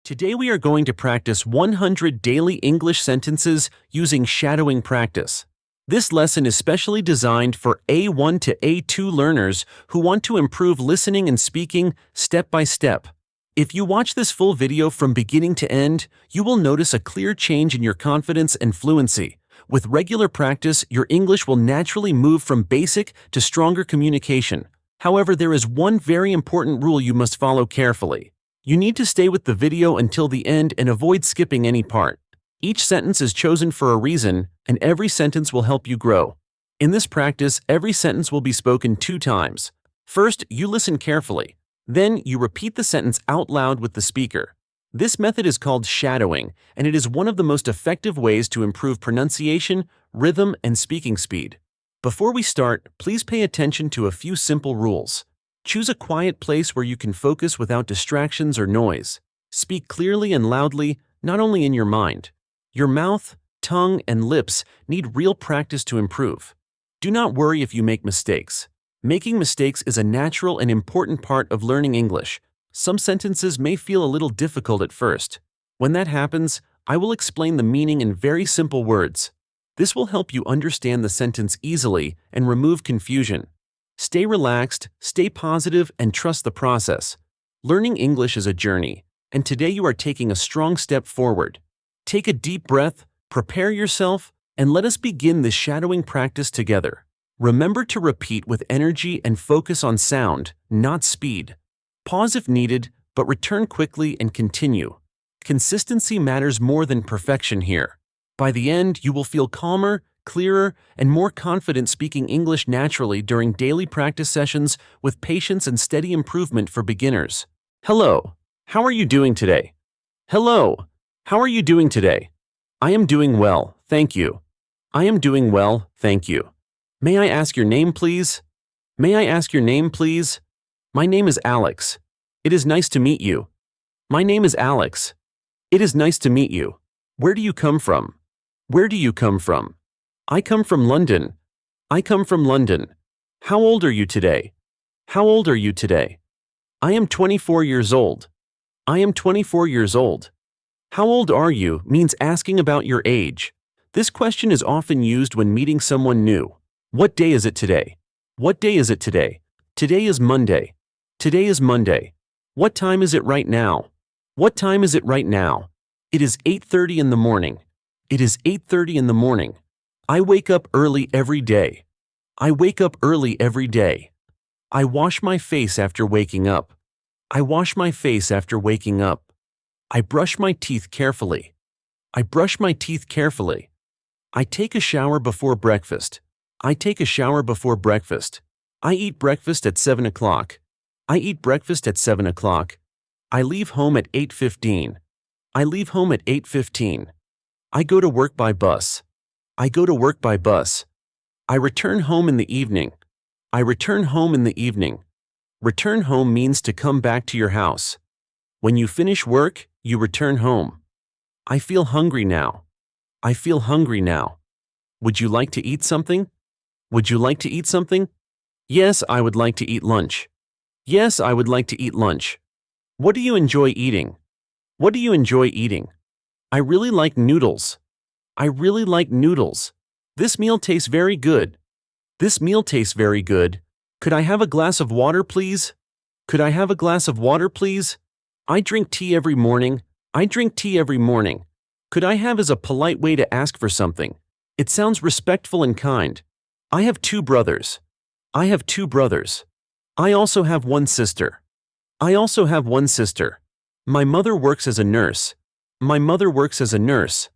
Today we are going to practice 100 daily English sentences using shadowing practice. This lesson is specially designed for A1 to A2 learners who want to improve listening and speaking step by step. If you watch this full video from beginning to end, you will notice a clear change in your confidence and fluency. With regular practice, your English will naturally move from basic to stronger communication. However, there is one very important rule you must follow carefully. You need to stay with the video until the end and avoid skipping any part. Each sentence is chosen for a reason, and every sentence will help you grow. In this practice, every sentence will be spoken 2 times. First, you listen carefully. Then, you repeat the sentence out loud with the speaker. This method is called shadowing, and it is one of the most effective ways to improve pronunciation, rhythm, and speaking speed. Before we start, please pay attention to a few simple rules. Choose a quiet place where you can focus without distractions or noise. Speak clearly and loudly, not only in your mind. Your mouth, tongue, and lips need real practice to improve. Do not worry if you make mistakes. Making mistakes is a natural and important part of learning English. Some sentences may feel a little difficult at first. When that happens, I will explain the meaning in very simple words. This will help you understand the sentence easily and remove confusion. Stay relaxed, stay positive, and trust the process. Learning English is a journey, and today you are taking a strong step forward. Take a deep breath, prepare yourself, and let us begin this shadowing practice together. Remember to repeat with energy and focus on sound, not speed. Pause if needed, but return quickly and continue. Consistency matters more than perfection here. By the end, you will feel calmer, clearer, and more confident speaking English naturally during daily practice sessions with patience and steady improvement for beginners. Hello, how are you doing today? Hello, how are you doing today? I am doing well, thank you. I am doing well, thank you. May I ask your name, please? May I ask your name, please? My name is Alex. It is nice to meet you. My name is Alex. It is nice to meet you. Where do you come from? Where do you come from? I come from London. I come from London. How old are you today? How old are you today? I am 24 years old. I am 24 years old. How old are you means asking about your age. This question is often used when meeting someone new. What day is it today? What day is it today? Today is Monday. Today is Monday. What time is it right now? What time is it right now? It is 8:30 in the morning. It is 8:30 in the morning. I wake up early every day. I wake up early every day. I wash my face after waking up. I wash my face after waking up. I brush my teeth carefully. I brush my teeth carefully. I take a shower before breakfast. I take a shower before breakfast. I eat breakfast at 7 o'clock. I eat breakfast at 7 o'clock. I leave home at 8:15. I leave home at 8:15. I go to work by bus. I go to work by bus. I return home in the evening. I return home in the evening. Return home means to come back to your house. When you finish work, you return home. I feel hungry now. I feel hungry now. Would you like to eat something? Would you like to eat something? Yes, I would like to eat lunch. Yes, I would like to eat lunch. What do you enjoy eating? What do you enjoy eating? I really like noodles. I really like noodles. This meal tastes very good. This meal tastes very good. Could I have a glass of water, please? Could I have a glass of water, please? I drink tea every morning. I drink tea every morning. Could I have is a polite way to ask for something. It sounds respectful and kind. I have 2 brothers. I have 2 brothers. I also have 1 sister. I also have 1 sister. My mother works as a nurse. My mother works as a nurse.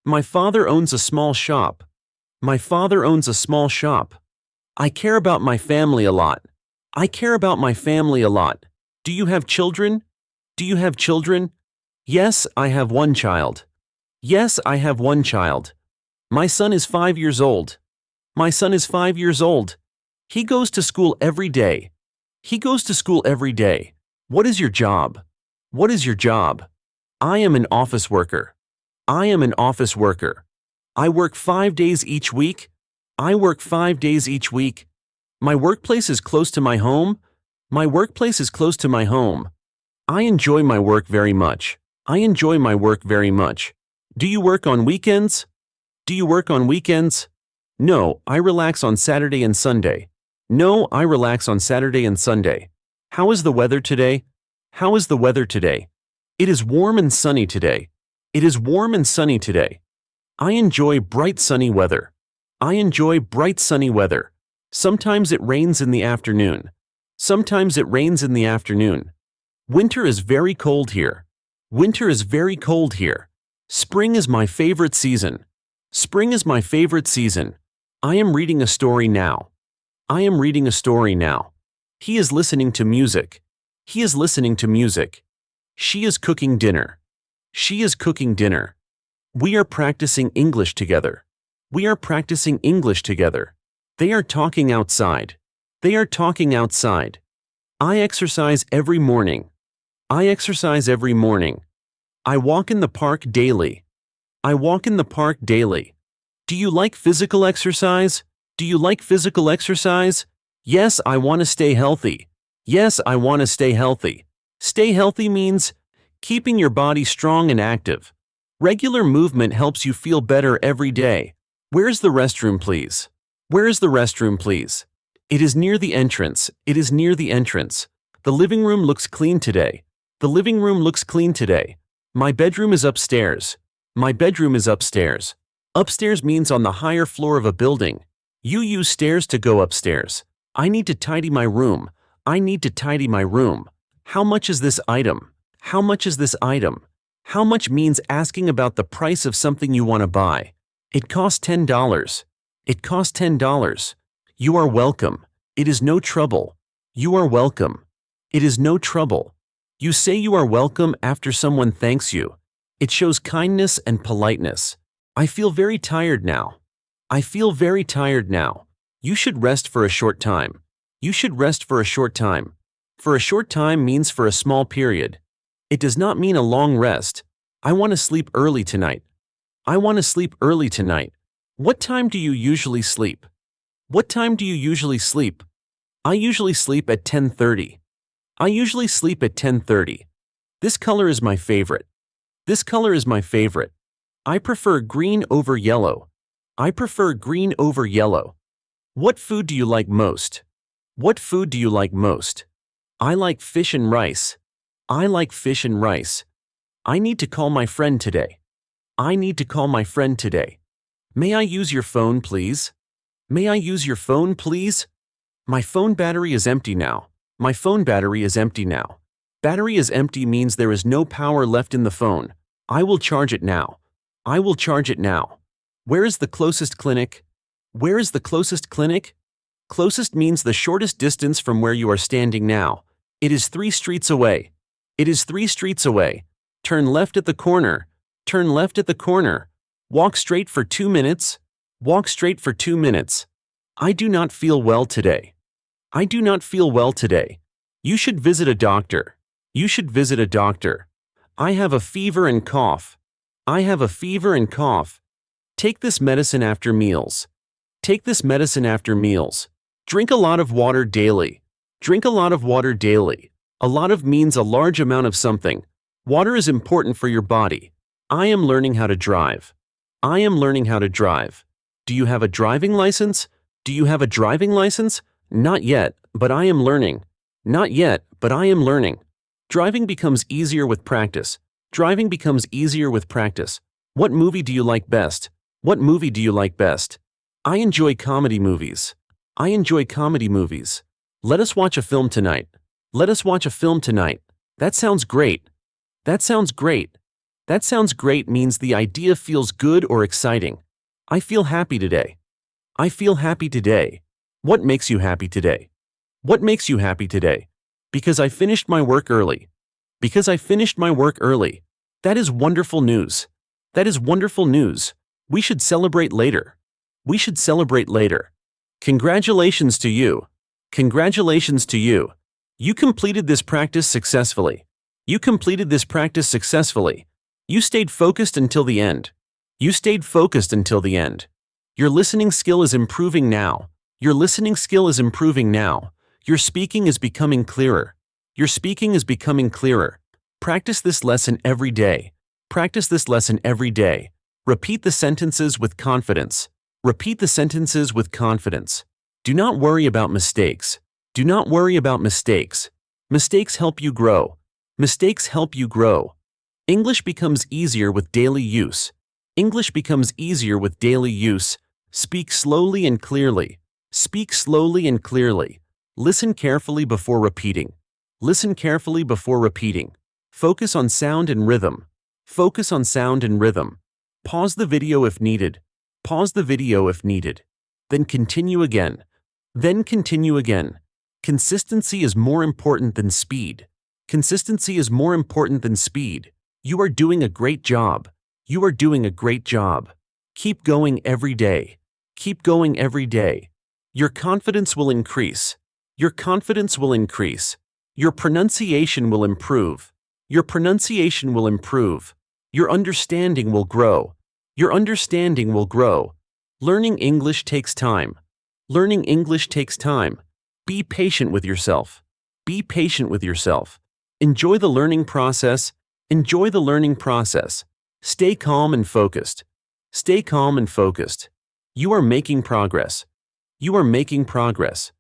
My father owns a small shop. My father owns a small shop. I care about my family a lot. I care about my family a lot. Do you have children? Do you have children? Yes, I have 1 child. Yes, I have 1 child. My son is 5 years old. My son is 5 years old. He goes to school every day. He goes to school every day. What is your job? What is your job? I am an office worker. I am an office worker. I work 5 days each week. I work 5 days each week. My workplace is close to my home. My workplace is close to my home. I enjoy my work very much. I enjoy my work very much. Do you work on weekends? Do you work on weekends? No, I relax on Saturday and Sunday. No, I relax on Saturday and Sunday. How is the weather today? How is the weather today? It is warm and sunny today. It is warm and sunny today. I enjoy bright sunny weather. I enjoy bright sunny weather. Sometimes it rains in the afternoon. Sometimes it rains in the afternoon. Winter is very cold here. Winter is very cold here. Spring is my favorite season. Spring is my favorite season. I am reading a story now. I am reading a story now. He is listening to music. He is listening to music. She is cooking dinner. She is cooking dinner. We are practicing English together. We are practicing English together. They are talking outside. They are talking outside. I exercise every morning. I exercise every morning. I walk in the park daily. I walk in the park daily. Do you like physical exercise? Do you like physical exercise? Yes, I want to stay healthy. Yes, I want to stay healthy. Stay healthy means keeping your body strong and active. Regular movement helps you feel better every day. Where's the restroom, please? Where is the restroom, please? It is near the entrance. It is near the entrance. The living room looks clean today. The living room looks clean today. My bedroom is upstairs. My bedroom is upstairs. Upstairs means on the higher floor of a building. You use stairs to go upstairs. I need to tidy my room. I need to tidy my room. How much is this item? How much is this item? How much means asking about the price of something you want to buy. It costs $10. It costs $10. You are welcome. It is no trouble. You are welcome. It is no trouble. You say you are welcome after someone thanks you. It shows kindness and politeness. I feel very tired now. I feel very tired now. You should rest for a short time. You should rest for a short time. For a short time means for a small period. It does not mean a long rest. I want to sleep early tonight. I want to sleep early tonight. What time do you usually sleep? What time do you usually sleep? I usually sleep at 10:30. I usually sleep at 10:30. This color is my favorite. This color is my favorite. I prefer green over yellow. I prefer green over yellow. What food do you like most? What food do you like most? I like fish and rice. I like fish and rice. I need to call my friend today. I need to call my friend today. May I use your phone, please? May I use your phone, please? My phone battery is empty now. My phone battery is empty now. Battery is empty means there is no power left in the phone. I will charge it now. I will charge it now. Where is the closest clinic? Where is the closest clinic? Closest means the shortest distance from where you are standing now. It is 3 streets away. It is 3 streets away. Turn left at the corner. Turn left at the corner. Walk straight for 2 minutes. Walk straight for 2 minutes. I do not feel well today. I do not feel well today. You should visit a doctor. You should visit a doctor. I have a fever and cough. I have a fever and cough. Take this medicine after meals. Take this medicine after meals. Drink a lot of water daily. Drink a lot of water daily. A lot of means a large amount of something. Water is important for your body. I am learning how to drive. I am learning how to drive. Do you have a driving license? Do you have a driving license? Not yet, but I am learning. Not yet, but I am learning. Driving becomes easier with practice. Driving becomes easier with practice. What movie do you like best? What movie do you like best? I enjoy comedy movies. I enjoy comedy movies. Let us watch a film tonight. Let us watch a film tonight. That sounds great. That sounds great. That sounds great means the idea feels good or exciting. I feel happy today. I feel happy today. What makes you happy today? What makes you happy today? Because I finished my work early. Because I finished my work early. That is wonderful news. That is wonderful news. We should celebrate later. We should celebrate later. Congratulations to you. Congratulations to you. You completed this practice successfully. You completed this practice successfully. You stayed focused until the end. You stayed focused until the end. Your listening skill is improving now. Your listening skill is improving now. Your speaking is becoming clearer. Your speaking is becoming clearer. Practice this lesson every day. Practice this lesson every day. Repeat the sentences with confidence. Repeat the sentences with confidence. Do not worry about mistakes. Do not worry about mistakes. Mistakes help you grow. Mistakes help you grow. English becomes easier with daily use. English becomes easier with daily use. Speak slowly and clearly. Speak slowly and clearly. Listen carefully before repeating. Listen carefully before repeating. Focus on sound and rhythm. Focus on sound and rhythm. Pause the video if needed. Pause the video if needed. Then continue again. Then continue again. Consistency is more important than speed. Consistency is more important than speed. You are doing a great job. You are doing a great job. Keep going every day. Keep going every day. Your confidence will increase. Your confidence will increase. Your pronunciation will improve. Your pronunciation will improve. Your understanding will grow. Your understanding will grow. Learning English takes time. Learning English takes time. Be patient with yourself. Be patient with yourself. Enjoy the learning process. Enjoy the learning process. Stay calm and focused. Stay calm and focused. You are making progress. You are making progress.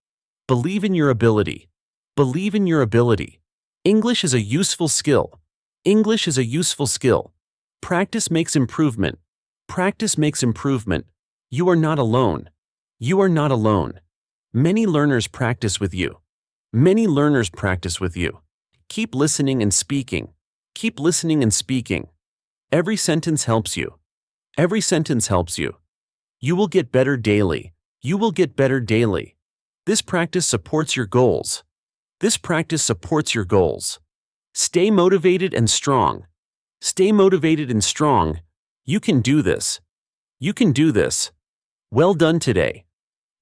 Believe in your ability. Believe in your ability. English is a useful skill. English is a useful skill. Practice makes improvement. Practice makes improvement. You are not alone. You are not alone. Many learners practice with you. Many learners practice with you. Keep listening and speaking. Keep listening and speaking. Every sentence helps you. Every sentence helps you. You will get better daily. You will get better daily. This practice supports your goals. This practice supports your goals. Stay motivated and strong. Stay motivated and strong. You can do this. You can do this. Well done today.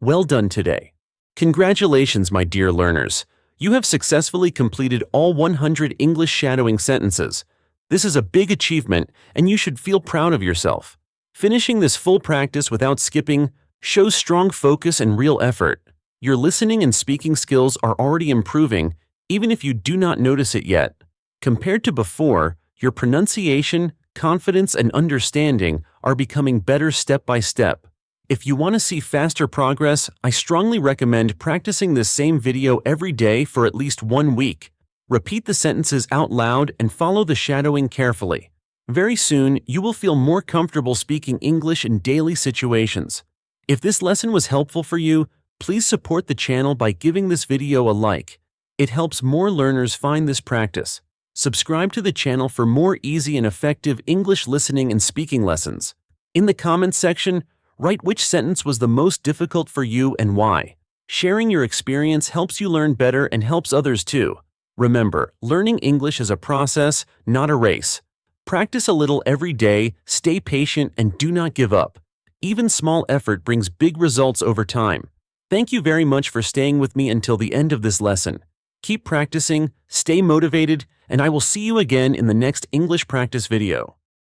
Well done today. Congratulations, my dear learners. You have successfully completed all 100 English shadowing sentences. This is a big achievement, and you should feel proud of yourself. Finishing this full practice without skipping shows strong focus and real effort. Your listening and speaking skills are already improving, even if you do not notice it yet. Compared to before, your pronunciation, confidence, and understanding are becoming better step by step. If you want to see faster progress, I strongly recommend practicing this same video every day for at least 1 week. Repeat the sentences out loud and follow the shadowing carefully. Very soon, you will feel more comfortable speaking English in daily situations. If this lesson was helpful for you, please support the channel by giving this video a like. It helps more learners find this practice. Subscribe to the channel for more easy and effective English listening and speaking lessons. In the comments section, write which sentence was the most difficult for you and why. Sharing your experience helps you learn better and helps others too. Remember, learning English is a process, not a race. Practice a little every day, stay patient, and do not give up. Even small effort brings big results over time. Thank you very much for staying with me until the end of this lesson. Keep practicing, stay motivated, and I will see you again in the next English practice video.